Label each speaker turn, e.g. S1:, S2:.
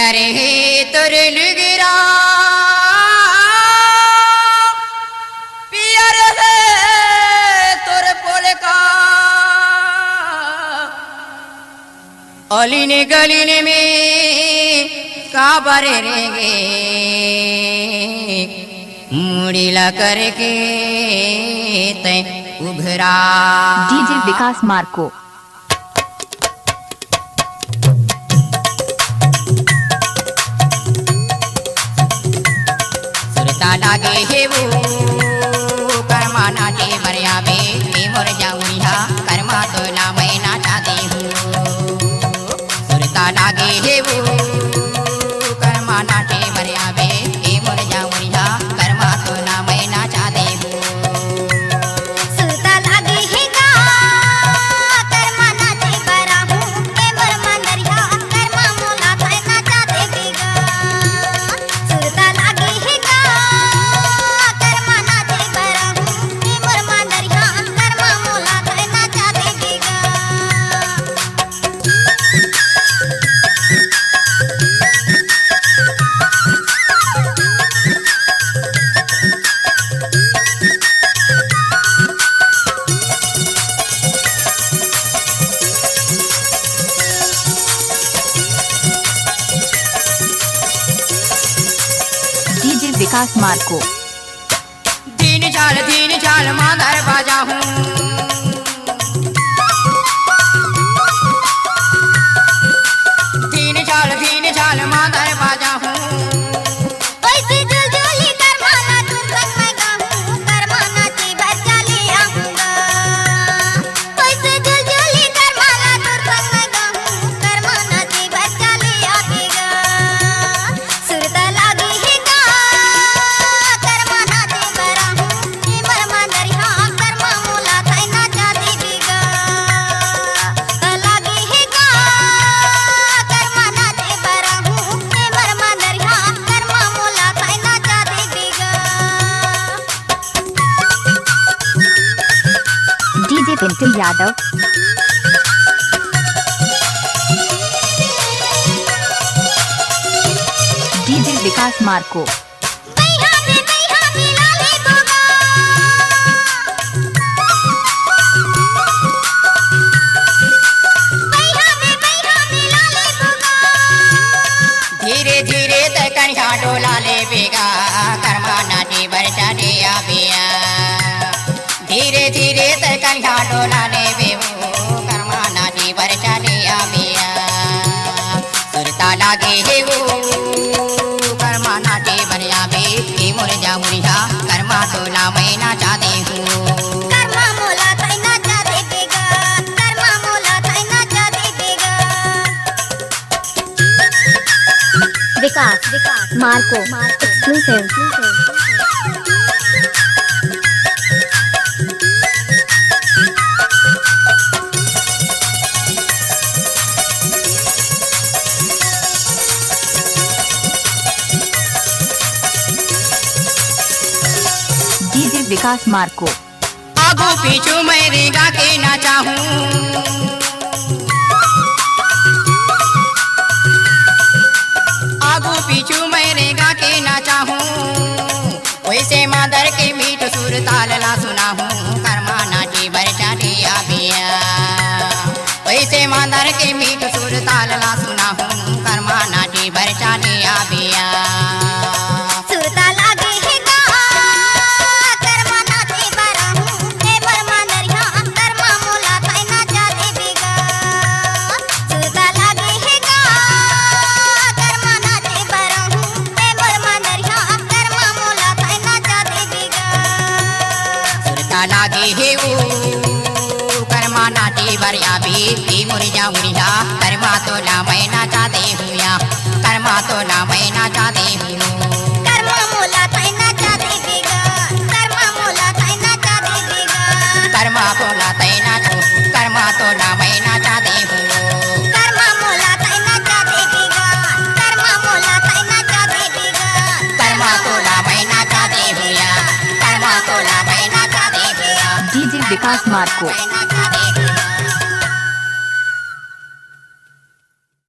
S1: करे तुर लुगरा पियर है तुर पोलका अलीने गलीने में काबरे रेगे मुड़ीला करके तय उभरा।
S2: डीजे विकास मार्को।
S1: सुरता लागे हे वो कर्मा नाटे मरिया बे मोर जाऊरिया कर्मा तो ना मैं नाचाती हूँ। सुरता लागे हे वो कर्मा नाटे मरिया बे मोर जाऊरिया कर्मा तो ना मैं नाचाती हूँ।
S3: सुरता लागे हे का कर्मा नाचे बरा हूँ मोर मंदरिया कर्मा मोला थाय नाचाते बेगा। सुरता लागे हे का कर्मा नाचे बरा हूँ मोर मंदरिया कर्मा मोला थाय नाचाते बेगा।
S2: डीजे विकास मार्को।
S1: दीन चाल मादर बाजा हूँ। दीन चाल मादर बाजा हूँ।
S3: ओइसे जुलजुली कर्मा नाचू संग मैं गाऊं कर्मा नाचे बच्चा ले आऊंगा। ओइसे जुलजुली कर्मा नाचू संग मैं गाऊं कर्मा नाचे बच्चा ले आवेगा। सुरता लागे हे का कर्मा नाचे बरा हूँ मोर मंदरिया कर्मा मोला थाय नाचा देवेगा। लागे हे का कर्मा नाचे बरा हूँ मोर मंदरिया कर्मा मोला थाय नाचा देवेगा।
S2: डीजे पिंटू यादव। डीजे विकास मार्को।
S3: बैहा में लाले बोगा। बैहा में लाले बोगा।
S1: धीरे धीरे तकनिया डोला ले बेगा कर्मा नाटी बरचा दे आबिया। धीरे धीरे तकनिया डोला ले बेबो कर्मा नाटी बरचा दे आबिया। सुरता लागे हे वो कर्मा नाटी बरिया बे मोर जाऊरिया कर्मा तो ना मैं नाचाती हूँ।
S3: कर्मा मोला थाय नाचा देवेगा। कर्मा मोला थाय नाचा देवेगा।
S2: विकास मार्को एक्सक्लूसिव। डीजे विकास मार्को।
S1: आगू पीछू मैं रेगा के नाचा हूँ। आगू पीछू मैं रेगा के नाचा हूँ। वैसे मादर के मीठ सुर ताल ला सुना हूँ कर्मा नाटी बरचा दिया बिया। वैसे मादर के मीठ सुर ताल ला सुना हूँ कर्मा नाटी बरचा दिया बिया।
S3: सुरता लागे हे का कर्मा नाचे बरा हूँ मोर मंदरिया कर्मा मोला थाय नाचा देवेगा। सुरता लागे हे का कर्मा नाचे बरा हूँ मोर मंदरिया कर्मा मोला थाय नाचा देवेगा।
S1: सुरता लागे हे वो कर्मा नाटी बरिया बे मोर जाऊरिया कर्मा तो ना मैं नाचाते हूँ या कर्मा तो ना मैं नाचाते हूँ।
S3: कर्मा मोला थाय नाचा देवेगा। कर्मा मोला थाय नाचा देवेगा।
S1: कर्मा बोला तै नाचो कर्मा तो ना मैं नाचाते हूँ।
S3: कर्मा मोला थाय नाचा देवेगा। कर्मा मोला थाय नाचा देवेगा।
S1: कर्मा तो ना मैं नाचाते हूँ या कर्मा तो ना मैं नाचाते हूँ।
S2: डीजे विकास मार्को।